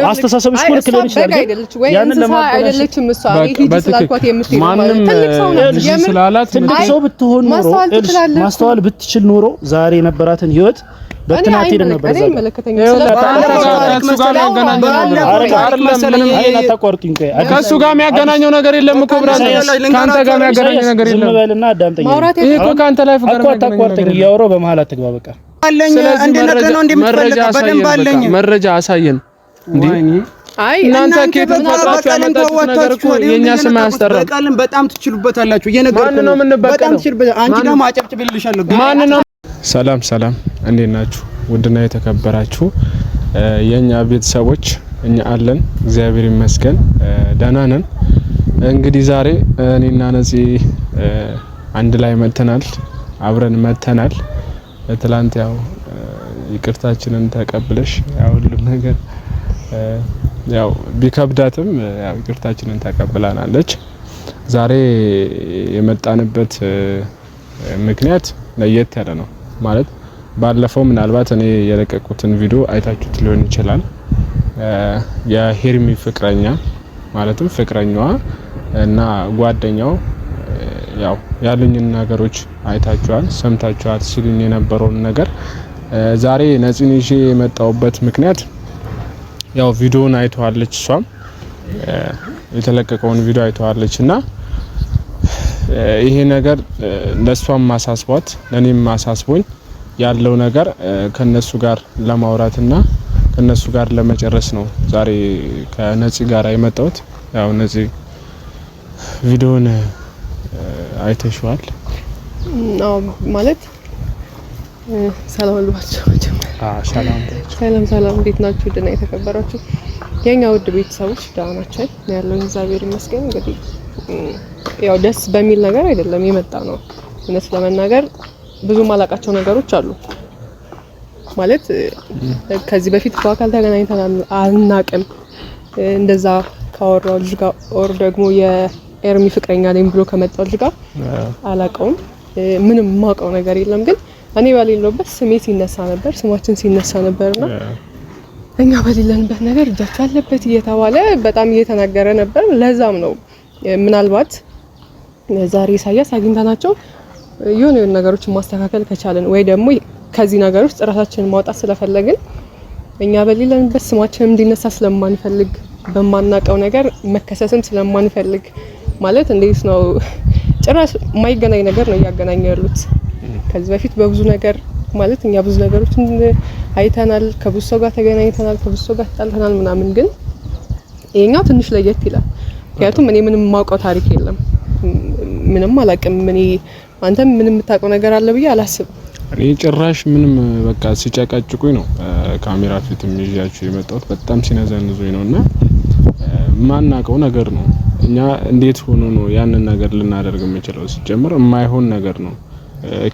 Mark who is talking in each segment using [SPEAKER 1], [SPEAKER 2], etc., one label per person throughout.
[SPEAKER 1] አስተሳሰብሽ እኮ ልክ ሊሆን ይችላል ያንን ለማበላሸት ማንም ትልቅ ሰው ብትሆን ኖሮ ማስተዋል ብትችል ኖሮ ዛሬ የነበራትን ህይወት በትናንት ሄደ ነበር ዛሬ
[SPEAKER 2] ከሱ ጋር የሚያገናኘው ነገር የለም እኮ ብራዘር ካንተ ጋር የሚያገናኘው ነገር የለም ዝም በልና አዳምጠኝ ይሄ እኮ ካንተ ላይ ፍቅር ነው
[SPEAKER 1] አታቋርጠኝ እያወራሁ በመሃል አትግባ በቃ
[SPEAKER 3] አለኝ እንደነቀ ነው እንደምትፈልግ በደንብ አለኝ
[SPEAKER 2] መረጃ አሳየን እንዴ አይ እናንተ ከየት ተፈጥራችሁ ያመጣችሁት ነገር እኮ የኛ ስም አያስጠራም በቃልን በጣም ትችሉበታላችሁ እየነገርኩ ነው በጣም ትችሉበት አንቺ ደግሞ አጨብጭብልሻለሁ ማን ነው ሰላም ሰላም እንዴት ናችሁ ውድና የተከበራችሁ የኛ ቤተሰቦች እኛ አለን እግዚአብሔር ይመስገን ደህና ነን እንግዲህ ዛሬ እኔና ነፂ አንድ ላይ መተናል አብረን መተናል ትላንት ያው ይቅርታችንን ተቀብለሽ ያው ሁሉም ነገር ያው ቢከብዳትም ያው ይቅርታችንን ተቀብላናለች ዛሬ የመጣንበት ምክንያት ለየት ያለ ነው ማለት ባለፈው ምናልባት እኔ የለቀቁትን ቪዲዮ አይታችሁት ሊሆን ይችላል የሄርሚ ፍቅረኛ ማለትም ፍቅረኛዋ እና ጓደኛው ያው ያሉኝን ነገሮች አይታችኋል ሰምታችኋል ሲሉኝ የነበረውን ነገር ዛሬ ነፂን ይዤ የመጣሁበት ምክንያት ያው ቪዲዮውን አይተዋለች እሷም የተለቀቀውን ቪዲዮ አይተዋለችና ይሄ ነገር ለሷም ማሳስቧት ለኔም ማሳስቦኝ ያለው ነገር ከነሱ ጋር ለማውራትና ከነሱ ጋር ለመጨረስ ነው ዛሬ ከነፂ ጋር የመጣሁት ያው ነፂ ቪዲዮውን አይተሽዋል
[SPEAKER 4] ነው ማለት ሰላም አለባችሁ ሰላም እንዴት ናችሁ ደህና የተከበራችሁ የኛ ውድ ቤተሰቦች ደህና ናችሁ ያለው እግዚአብሔር ይመስገን እንግዲህ ያው ደስ በሚል ነገር አይደለም የመጣ ነው እነሱ ለመናገር ብዙ ማላቃቸው ነገሮች አሉ ማለት ከዚህ በፊት በአካል ተገናኝተን አናቅም እንደዛ ካወራው ልጅ ጋር ኦር ደግሞ የኤርሚ ፍቅረኛ ነኝ ብሎ ከመጣው ልጅ ጋር አላቀውም ምንም ማቀው ነገር የለም ግን እኔ ባሌለውበት ስሜ ሲነሳ ነበር ስማችን ሲነሳ ነበርና እኛ በሌለንበት ነገር እጃቸው አለበት እየተባለ በጣም እየተናገረ ነበር ለዛም ነው ምናልባት ዛሬ ኢሳያስ አግኝተናቸው የሆነ ነገሮችን ማስተካከል ከቻለን ወይ ደግሞ ከዚህ ነገር ውስጥ ራሳችንን ማውጣት ስለፈለግን እኛ በሌለንበት ስማችን እንዲነሳ ስለማንፈልግ በማናቀው ነገር መከሰስም ስለማንፈልግ ማለት እንዴት ነው ጭራሽ የማይገናኝ ነገር ነው ያገናኘው ያሉት ከዚህ በፊት በብዙ ነገር ማለት እኛ ብዙ ነገሮችን አይተናል ከብዙ ሰው ጋር ተገናኝተናል ከብዙ ሰው ጋር ተጣልተናል ምናምን ግን ይሄኛው ትንሽ ለየት ይላል ምክንያቱም እኔ ምንም ማውቀው ታሪክ የለም ምንም አላቅም እኔ አንተም ምንም የምታውቀው ነገር አለ ብዬ አላስብም
[SPEAKER 2] እኔ ጭራሽ ምንም በቃ ሲጨቃጭቁኝ ነው ካሜራ ፊት የሚያያችሁ የመጣሁት በጣም ሲነዘንዙኝ ነውና ማናቀው ነገር ነው እኛ እንዴት ሆኖ ነው ያንን ነገር ልናደርግ የምንችለው ሲጀምር የማይሆን ነገር ነው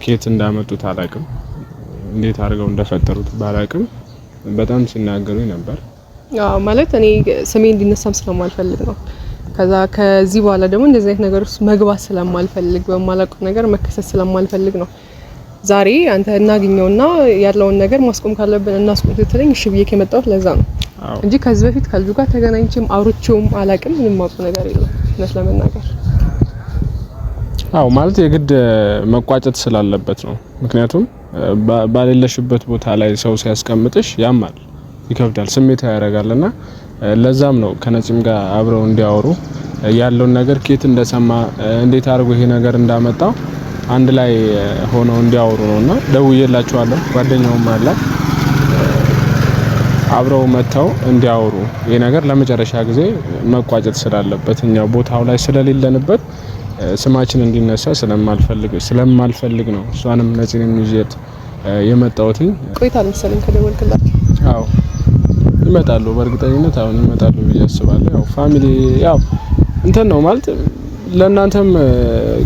[SPEAKER 2] ኬት እንዳመጡት አላቅም እንዴት አድርገው እንደፈጠሩት ባላቅም በጣም ሲናገሩኝ ነበር
[SPEAKER 4] አዎ ማለት እኔ ስሜ እንዲነሳም ስለማልፈልግ ነው ከዚህ በኋላ ደግሞ እንደዚህ አይነት ነገር ውስጥ መግባት ስለማልፈልግ በማላውቀው ነገር መከሰስ ስለማልፈልግ ነው ዛሬ አንተ እናግኘውና ያለውን ነገር ማስቆም ካለብን እናስቆም ትተለኝ እሺ ብዬ ከመጣሁት ለዛ ነው እንጂ ከዚህ በፊት ከልጁ ጋር ተገናኝቼም አውርቼውም አላቅም ምንም ማውቀው ነገር የለም ለማናገር
[SPEAKER 2] አው ማለት የግድ መቋጨት ስላለበት ነው ምክንያቱም ባለለሽበት ቦታ ላይ ሰው ሲያስቀምጥሽ ያማል ይከብዳል ስሜት ያደርጋልና ለዛም ነው ከነፂም ጋር አብረው እንዲያወሩ ያለውን ነገር ኬት እንደሰማ እንዴት አድርጎ ይሄ ነገር እንዳመጣው አንድ ላይ ሆነው እንዲያወሩ ነውና ደውዬላችኋለሁ ጓደኛውም አለ አብረው መተው እንዲያወሩ ይሄ ነገር ለመጨረሻ ጊዜ መቋጨት ስላለበት እኛ ቦታው ላይ ስለሌለንበት ስማችን እንዲነሳ ስለማልፈልግ ነው እሷንም ነፂንም ይዤት የመጣሁት
[SPEAKER 4] ቆይታል መሰለኝ ከደወልክላችሁ
[SPEAKER 2] አዎ ይመጣሉ በእርግጠኝነት አሁን ይመጣሉ ብዬ አስባለሁ ያው ፋሚሊ ያው እንትን ነው ማለት ለእናንተም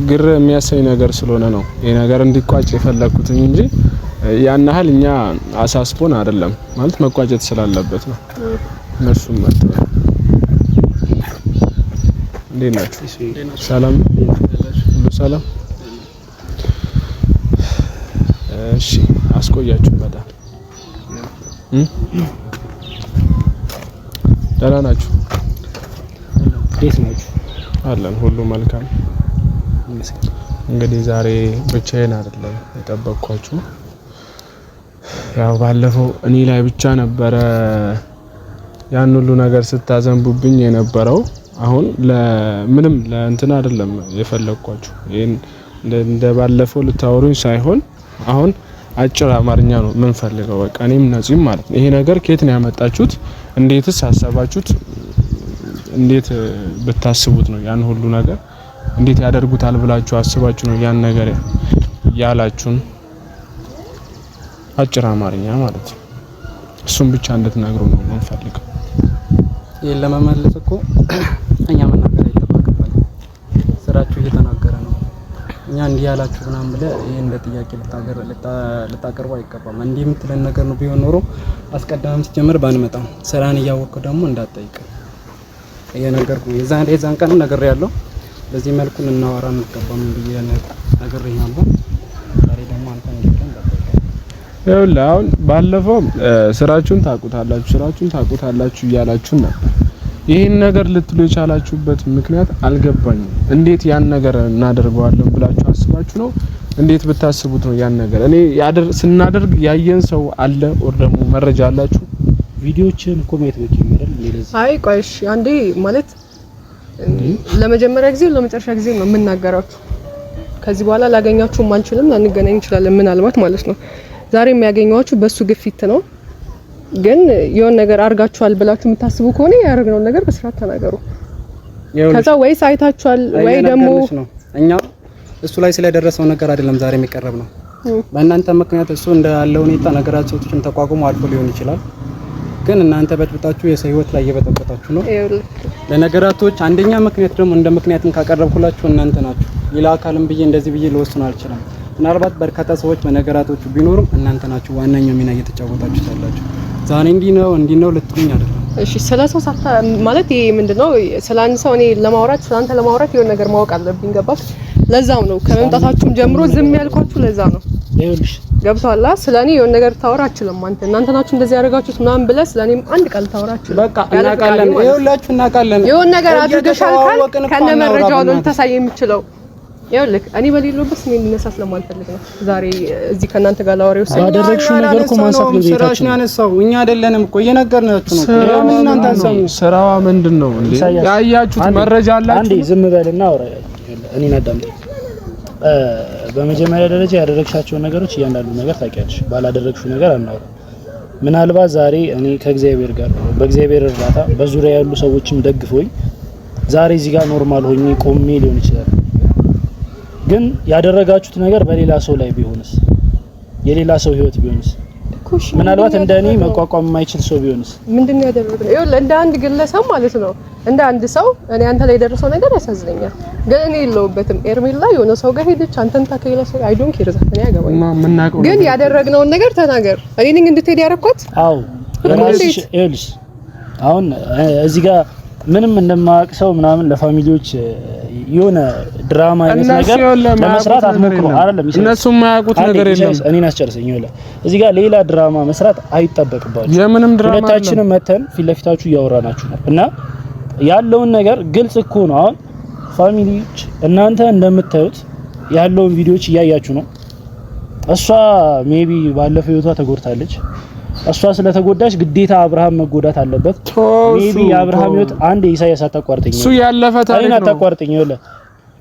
[SPEAKER 2] ግር የሚያሰኝ ነገር ስለሆነ ነው ይሄ ነገር እንዲቋጭ የፈለኩት እንጂ ያን ያህል እኛ አሳስቦን አይደለም ማለት መቋጨት ስላለበት ነው እነሱም መጥተው እንዴት ናችሁ ሰላም ሁሉ ሰላም እሺ አስቆያችሁ በጣም ደህና ናችሁ?
[SPEAKER 1] እንዴት ናችሁ?
[SPEAKER 2] አለን ሁሉ መልካም። እንግዲህ ዛሬ ብቻዬን አይደለም የጠበቅኳችሁ። ያው ባለፈው እኔ ላይ ብቻ ነበረ ያን ሁሉ ነገር ስታዘንቡብኝ የነበረው። አሁን ለምንም ለእንትን አይደለም የፈለኳችሁ። ይሄን እንደ ባለፈው ልታወሩኝ ሳይሆን አሁን አጭር አማርኛ ነው ምን ፈልገው በቃ እኔም ነፂም ማለት ነው። ይሄ ነገር ከየት ነው ያመጣችሁት? እንዴትስ አሰባችሁት? እንዴት ብታስቡት ነው ያን ሁሉ ነገር እንዴት ያደርጉታል ብላችሁ አስባችሁ ነው ያን ነገር ያላችሁን? አጭር አማርኛ ማለት ነው። እሱም ብቻ እንድትነግሩ ነው ምን ፈልገው።
[SPEAKER 3] ይሄን ለመመለስ እኮ እኛ መናገር አይጠበቅብንም። ስራችሁ እየተናገረ ነው። እኛ እንዲህ ያላችሁ ምናምን ብለህ ይሄን እንደ ጥያቄ ልታቀርቡ አይገባም። እንዲህ የምትለን ነገር ነው ቢሆን ኖሮ አስቀድመን ሲጀምር ባንመጣም ስራን እያወቅሁ ደግሞ እንዳትጠይቅ እየነገርኩ የዛን ቀን ነገር ያለው በዚህ መልኩ ልናወራ እንገባም ብዬ ነግሬሃለሁ። ዛሬ ደግሞ አንተ እንዲቀን
[SPEAKER 2] ይኸውልህ አሁን ባለፈው ስራችሁን ታውቁታላችሁ እያላችሁ ነበር። ይሄን ነገር ልትሉ የቻላችሁበት ምክንያት አልገባኝም። እንዴት ያን ነገር እናደርገዋለን ብላችሁ አስባችሁ ነው? እንዴት ብታስቡት ነው ያን ነገር እኔ ስናደርግ ያየን ሰው አለ ወር ደግሞ መረጃ አላችሁ?
[SPEAKER 1] ቪዲዮችን ኮሜንት በኪመረል ለዚህ
[SPEAKER 4] አይ ቆይሽ አንዴ ማለት ለመጀመሪያ ጊዜ ለመጨረሻ ጊዜ ነው የምናገራችሁ። ከዚህ በኋላ ላገኛችሁ ማንችልም ላንገናኝ እንችላለን ምናልባት ማለት ነው። ዛሬ የሚያገኛችሁ በሱ ግፊት ነው። ግን የሆነ ነገር አርጋችኋል ብላችሁ የምታስቡ ከሆነ ያደረግነው ነገር በስርዓት ተናገሩ። ከዛ ወይስ አይታችኋል ወይ ደግሞ
[SPEAKER 3] እኛ እሱ ላይ ስለደረሰው ነገር አይደለም ዛሬ የሚቀርብ ነው። በእናንተ ምክንያት እሱ እንዳለው ሁኔታ ነገራችሁን ተቋቁሞ አልፎ ሊሆን ይችላል። ግን እናንተ በጥብጣችሁ የሰው ህይወት ላይ እየበጠበጣችሁ ነው። ለነገራቶች አንደኛ ምክንያት ደግሞ እንደ ምክንያትም ካቀረብኩላችሁ እናንተ ናችሁ። ሌላ አካልም ብዬ እንደዚህ ብዬ ልወስን አልችልም። ምናልባት በርካታ ሰዎች በነገራቶቹ ቢኖሩም እናንተ ናችሁ ዋናኛው ሚና እየተጫወታችሁ ያላችሁ። ዛሬ እንዲህ ነው ልትሉኝ አይደለም።
[SPEAKER 4] እሺ ስለሰው ማለት ይሄ ምንድነው? ስላንተ ሰው እኔ ለማውራት ስላንተ ለማውራት የሆነ ነገር ማወቅ አለብኝ። ገባክ? ለዛው ነው ከመምጣታችሁም ጀምሮ ዝም ያልኳችሁ ለዛ ነው። ይኸውልሽ ገብቷላ። ስለኔ የሆነ ነገር ታወራ አችልም አንተ እናንተ ናችሁ እንደዚህ ያደርጋችሁት ምናምን ብለህ ስለኔም አንድ ቃል ታወራ አችልም።
[SPEAKER 3] በቃ እናቃለን፣ ይኸውላችሁ እናቃለን።
[SPEAKER 4] የሆነ ነገር አድርገሻል ከነ መረጃው ነው ልታሳይ የምችለው። ይኸውልህ እኔ በሌለበት ምን እንነሳ ስለማልፈልግ ነው ዛሬ እዚህ ከእናንተ ጋር ላወራው
[SPEAKER 1] ያደረግሽው ነገር እኮ ማንሳት ነው
[SPEAKER 3] ስራሽ ነው ያነሳው። እኛ አይደለንም እኮ እየነገርናችሁ ነው። እናንተ አንሳው
[SPEAKER 2] ስራዋ ምንድነው እንዴ? ያያችሁት መረጃ አላችሁ?
[SPEAKER 1] አንዴ ዝም በልና አውራ። እኔን አዳምጥ። በመጀመሪያ ደረጃ ያደረግሻቸው ነገሮች እያንዳንዱ ነገር ታውቂያለሽ። ባላደረግሽው ነገር አናወራ። ምናልባት ዛሬ እኔ ከእግዚአብሔር ጋር በእግዚአብሔር እርዳታ በዙሪያ ያሉ ሰዎችም ደግፎኝ ዛሬ እዚህ ጋር ኖርማል ሆኜ ቆሜ ሊሆን ይችላል። ግን ያደረጋችሁት ነገር በሌላ ሰው ላይ ቢሆንስ? የሌላ ሰው ህይወት ቢሆንስ? ምናልባት እንደኔ መቋቋም የማይችል ሰው ቢሆንስ?
[SPEAKER 4] ምንድነው ያደረግነው? ይኸውልህ እንደ አንድ ግለሰብ ማለት ነው እንደ አንድ ሰው እኔ አንተ ላይ የደረሰው ነገር ያሳዝነኛል። ግን እኔ የለውበትም። ኤርሜላ የሆነ ሰው ጋር ሄደች አንተን ታከይለ ሰው አይ ዶንት ኬር እኔ ያገባኝ። ግን ያደረግነውን ነገር ተናገር። እኔ ነኝ እንድትሄድ ያረኳት።
[SPEAKER 1] አዎ ይኸውልሽ አሁን እዚህ ጋር ምንም እንደማያውቅ ሰው ምናምን ለፋሚሊዎች የሆነ ድራማ አይነት ነገር ለመስራት አትሞክሩ። አይደለም
[SPEAKER 2] እነሱ የማያውቁት ነገር የለም።
[SPEAKER 1] እኔን አስጨርሰኝ። ይኸውልህ እዚህ ጋር ሌላ ድራማ መስራት አይጠበቅባችሁ።
[SPEAKER 2] የምንም ድራማ
[SPEAKER 1] ሁለታችንም መተን ፊት ለፊታችሁ እያወራናችሁ ነው እና ያለውን ነገር ግልጽ እኮ ነው። አሁን ፋሚሊዎች እናንተ እንደምታዩት ያለውን ቪዲዮዎች እያያችሁ ነው። እሷ ሜቢ ባለፈው ህይወቷ ተጎድታለች። እሷ ስለተጎዳች ግዴታ አብርሃም መጎዳት አለበት። ሜቢ የአብርሃም ህይወት አንድ ኢሳያስ አታቋርጠኝ።
[SPEAKER 2] እሱ ያለፈ ታሪክ ነው።
[SPEAKER 1] አታቋርጠኝ። ይኸውልህ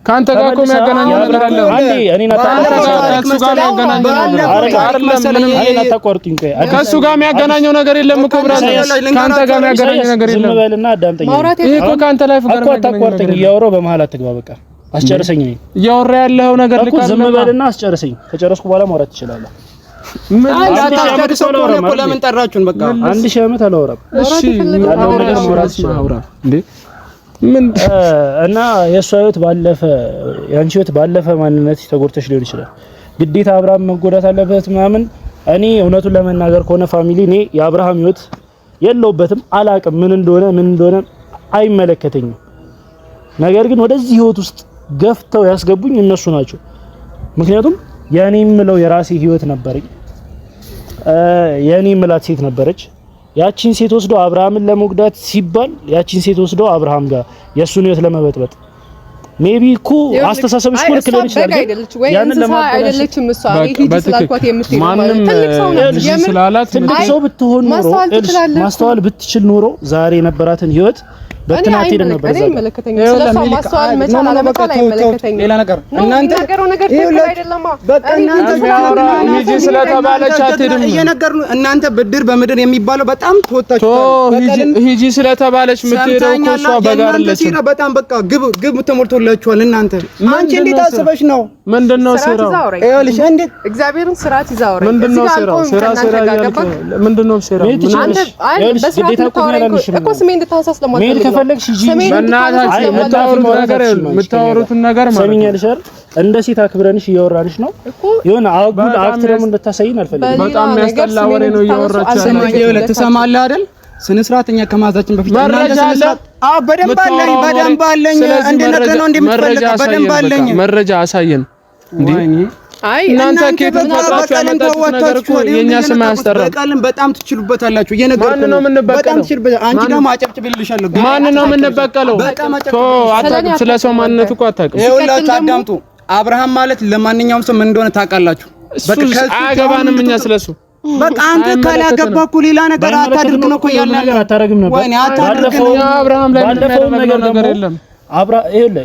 [SPEAKER 2] ካንተ ጋር እኮ የሚያገናኘው ነገር አለ።
[SPEAKER 1] አንዴ እኔን አታቋርጠኝ።
[SPEAKER 2] ከሱ ጋር የሚያገናኘው ከሱ ጋር የሚያገናኘው ነገር የለም እኮ ብራዘር። ካንተ ጋር የሚያገናኘው ነገር የለም።
[SPEAKER 1] ዝም በልና አዳምጠኝ።
[SPEAKER 2] ይሄ እኮ ካንተ ላይ ፍቅር
[SPEAKER 1] ነው። አታቋርጠኝ። እያወራሁ በመሀል አትግባ። በቃ አስጨርሰኝ።
[SPEAKER 2] እያወራ ያለው ነገር ልክ
[SPEAKER 1] ዝም በልና አስጨርሰኝ። ከጨረስኩ በኋላ ማውራት ትችላለህ።
[SPEAKER 3] ምን አታታደሰው እኮ ለምን ጠራችሁን? በቃ
[SPEAKER 1] 1000 ዓመት አላወራም።
[SPEAKER 2] እሺ ያለው ነገር ማውራት ይችላል እንዴ? ምን
[SPEAKER 1] እና የሷ ህይወት ባለፈ ያንቺ ህይወት ባለፈ ማንነት ተጎድተሽ ሊሆን ይችላል። ግዴታ አብርሃም መጎዳት አለበት ምናምን። እኔ እውነቱን ለመናገር ከሆነ ፋሚሊ እኔ የአብርሃም ህይወት የለውበትም። አላቅም ምን እንደሆነ አይመለከተኝም። ነገር ግን ወደዚህ ህይወት ውስጥ ገፍተው ያስገቡኝ እነሱ ናቸው። ምክንያቱም የኔ የምለው የራሴ ህይወት ነበረኝ። የኔ ምላት ሴት ነበረች። ያቺን ሴት ወስዶ አብርሃምን ለመጉዳት ሲባል ያቺን ሴት ወስዶ አብርሃም ጋር የሱን ህይወት ለመበጥበጥ ሜቢ እኮ አስተሳሰብሽ እኮ ልክ ሊሆን ይችላል። ያንን ለማድረግ አይደለችም እሷ ይሄ ስላልኳት የምትሄድ ማለት ትልቅ ሰው ነው። ስላላት ትልቅ ሰው ብትሆን ኖሮ ማስተዋል ብትችል ኖሮ ዛሬ የነበራትን ህይወት በትናንት ሄደ ነበር።
[SPEAKER 4] እኔ መለከተኛ ስለሷ ማስተዋል መቻል አለመቻል አይመለከተኝ።
[SPEAKER 2] ሌላ ነገር እናንተ
[SPEAKER 4] ነገሩ ነገር ትክክል አይደለም።
[SPEAKER 2] በቃ እናንተ
[SPEAKER 3] ሂጂ ስለተባለች አትሄድም።
[SPEAKER 2] እየነገርኩ እናንተ ብድር በምድር የሚባለው በጣም ተወጣችሁ።
[SPEAKER 3] ሂጂ ስለተባለች የምትሄደው እኮ እሷ በጋርለች
[SPEAKER 2] በጣም በቃ ግብ ተሞልቶላችኋል። እናንተ አንቺ እንዴት አስበሽ ነው?
[SPEAKER 3] ምንድነው ስራው?
[SPEAKER 2] ይኸውልሽ እንዴት
[SPEAKER 4] እግዚአብሔርን ስርዓት ይዛውራ
[SPEAKER 3] ምንድነው ስራው? ስራ ያልከው ምንድነው ስራው?
[SPEAKER 4] አንተ አይ በስርዓት እኮ ስሜ እንድታሳስ ለማለት
[SPEAKER 1] ፈለግሽ ሂጂ
[SPEAKER 3] በእናታችሁ የምታወሩትን ነገር ማለት
[SPEAKER 1] ሰሚኛልሽ አይደል? እንደ ሴት አክብረንሽ እያወራንሽ ነው። የሆነ አጉል አክት ደግሞ እንድታሳይን አልፈልግም።
[SPEAKER 3] በጣም የሚያስጠላ ወሬ ነው እያወራችሁ
[SPEAKER 2] ያለው። ትሰማለህ አይደል? ስነ ስርዓተኛ ከማዛችን በፊት
[SPEAKER 3] መረጃ አለ።
[SPEAKER 2] በደንብ አለኝ እንደነገር ነው እንደምትፈልገው በደንብ አለኝ።
[SPEAKER 3] መረጃ አሳየን እንዴ!
[SPEAKER 4] አይ
[SPEAKER 3] እናንተ ከየት ተፈጥራችሁ ያመጣችሁት ነገር እኮ የኛ ስም አያስጠራም።
[SPEAKER 2] በቃልን በጣም ትችሉበታላችሁ። እየነገርኩ ነው በጣም ትችሉበታላችሁ። አንቺ ደግሞ አጨብጭብልሻለሁ።
[SPEAKER 3] ማን ነው የምንበቀለው? ስለ ሰው ማንነት እኮ አታውቅም።
[SPEAKER 2] ይኸውላችሁ አዳምጡ። አብርሃም ማለት ለማንኛውም ሰው ምን እንደሆነ ታውቃላችሁ።
[SPEAKER 3] አያገባንም እኛ ስለሱ።
[SPEAKER 2] በቃ አንተ ካላገባህ እኮ ሌላ ነገር አታድርግ ነው እኮ ያለ ነገር
[SPEAKER 1] አታረግም ነበር።
[SPEAKER 2] ወይኔ አታድርግ ነው
[SPEAKER 3] አብርሃም ላይ ነገር የለም።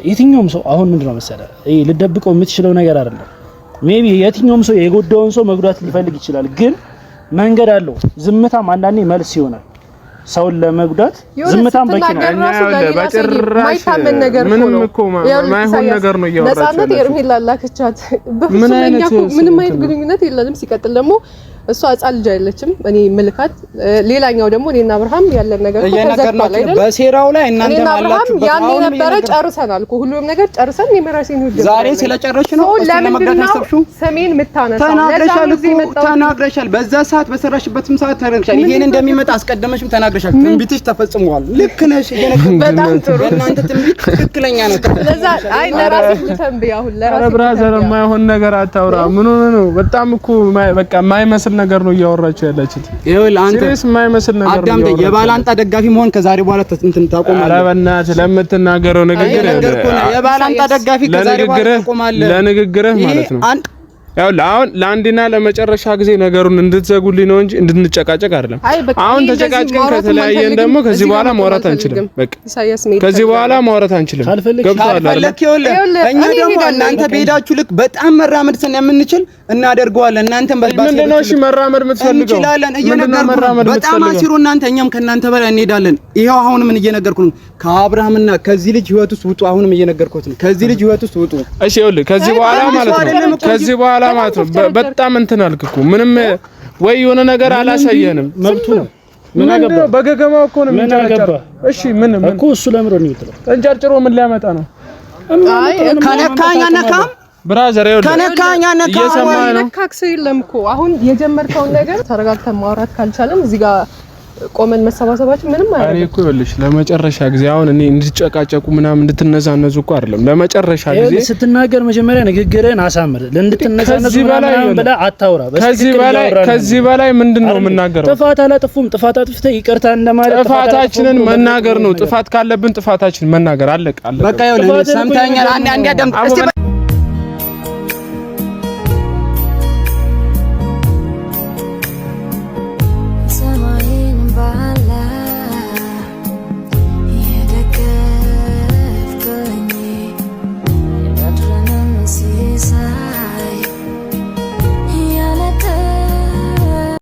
[SPEAKER 1] የትኛውም ሰው አሁን ምንድነው መሰለህ ልደብቀው የምትችለው ነገር አይደለም። ሜቢ የትኛውም ሰው የጎዳውን ሰው መጉዳት ሊፈልግ ይችላል፣ ግን መንገድ አለው። ዝምታም አንዳንዴ መልስ ይሆናል። ሰውን ለመጉዳት ዝምታም በቂ ነው።
[SPEAKER 4] ማይታመን ነገር
[SPEAKER 3] ምንም እኮ ማይሆን ነገር ነው እያወራችሁ
[SPEAKER 4] ነፃነት ኤርሜላ ላከቻት። ምንም አይነት ግንኙነት የለንም። ሲቀጥል ደግሞ እሷ ህፃን ልጅ አይደለችም። እኔ ምልካት ሌላኛው ደግሞ እኔና አብርሃም ያለን ነገር ተዘግቷል አይደል?
[SPEAKER 2] በሴራው ላይ እናንተ አላችሁ።
[SPEAKER 4] ያኔ ነበረ ጨርሰናል እኮ ሁሉም ነገር ጨርሰን የመራሴን ሁሉ
[SPEAKER 2] ዛሬ ስለጨረስሽ ነው ለመግደል ታሰብሽው።
[SPEAKER 4] ሰሜን ምታነሳው
[SPEAKER 2] ተናግረሻል። በዛ ሰዓት በሰራሽበትም ሰዓት ተናግረሻል። ይሄን እንደሚመጣ አስቀድመሽም ተናግረሻል። ትንቢትሽ ተፈጽሟል። ልክ ነሽ።
[SPEAKER 4] በጣም ጥሩ
[SPEAKER 2] እናንተ ትንቢት ትክክለኛ ነው።
[SPEAKER 4] ለዛ አይ ለራሴ ልተንብይ አሁን ለራሴ
[SPEAKER 3] ብራዘር የማይሆን ነገር አታውራ። ምን ሆነ ነው? በጣም እኮ በቃ የማይመስል ነገር ነው እያወራችሁ ያላችሁት።
[SPEAKER 2] ይኸውልህ አንተ
[SPEAKER 3] ሲሪየስ የማይመስል ነገር ነው።
[SPEAKER 2] አዳምጠኝ። የባላንጣ ደጋፊ መሆን ከዛሬ በኋላ እንትን ታቆማለህ።
[SPEAKER 3] ኧረ በእናትህ ለምትናገረው ንግግር
[SPEAKER 2] የባላንጣ ደጋፊ ከዛሬ በኋላ ታቆማለህ።
[SPEAKER 3] ለንግግርህ ማለት ነው። ይኸውልህ አሁን ለአንዴና ለመጨረሻ ጊዜ ነገሩን እንድትዘጉልኝ ነው እንጂ እንድንጨቃጨቅ አይደለም። አሁን ተጨቃጭቀን ከተለያየን ደግሞ ከዚህ በኋላ ማውራት አንችልም። በቃ ከዚህ በኋላ ማውራት አንችልም። ገብቶሃል አይደል?
[SPEAKER 2] እኛ ደግሞ እናንተ በሄዳችሁ ልክ በጣም መራመድ ስለምንችል እናደርገዋለን። እናንተም
[SPEAKER 3] ምንድን ነው እሺ መራመድ የምትፈልገው?
[SPEAKER 2] እንችላለን። እየነገርኩህ በጣም አሲሩ እናንተ እኛም ከእናንተ በላይ እንሄዳለን። ይሄው አሁንም እየነገርኩህ ነው። ከአብርሃምና ከዚህ ልጅ ህይወት ውስጥ ውጡ። አሁንም እየነገርኩህ ነው። ከዚህ ልጅ ህይወት ውስጥ ውጡ።
[SPEAKER 3] እሺ ይኸውልህ ከዚህ በኋላ ማለት ነው ከዚህ በኋላ ማለት ነው በጣም እንትን አልክ እኮ ምንም ወይ የሆነ ነገር አላሳየንም።
[SPEAKER 1] መብቱ ነው።
[SPEAKER 3] ምን አገባ? በገገማው እኮ ነው የሚንጨርጨረው። እሺ ምን
[SPEAKER 1] እኮ እሱ ለምሮ ነው የሚጥለው።
[SPEAKER 3] እንጨርጭሮ ምን ሊያመጣ ነው?
[SPEAKER 2] አይ ከነካኛ ነካም
[SPEAKER 3] ብራዘር ይኸውልህ
[SPEAKER 2] ከነካኛ ነካም
[SPEAKER 4] ነካክስ የለም እኮ አሁን የጀመርከውን ነገር ተረጋግተን ማውራት ካልቻለን እዚህ ጋር ቆመን መሰባሰባችን ምንም አይደለም።
[SPEAKER 3] እኔ እኮ ይኸውልሽ ለመጨረሻ ጊዜ አሁን እኔ እንድትጨቃጨቁ ምናምን እንድትነዛነዙ እኮ አይደለም። ለመጨረሻ ጊዜ
[SPEAKER 1] ስትናገር መጀመሪያ ንግግርህን አሳምር። እንድትነዛነዙ ምናምን ብለህ አታውራ።
[SPEAKER 3] ከዚህ በላይ ምንድነው የምናገረው?
[SPEAKER 1] ጥፋት አላጠፉም። ጥፋት አጥፍተህ ይቅርታ እንደማለት
[SPEAKER 3] ጥፋታችንን መናገር ነው። ጥፋት ካለብን ጥፋታችንን መናገር አለቀ።
[SPEAKER 2] በቃ ይኸውልህ ሰምተኛል። አንዴ አዳምጥ እስቲ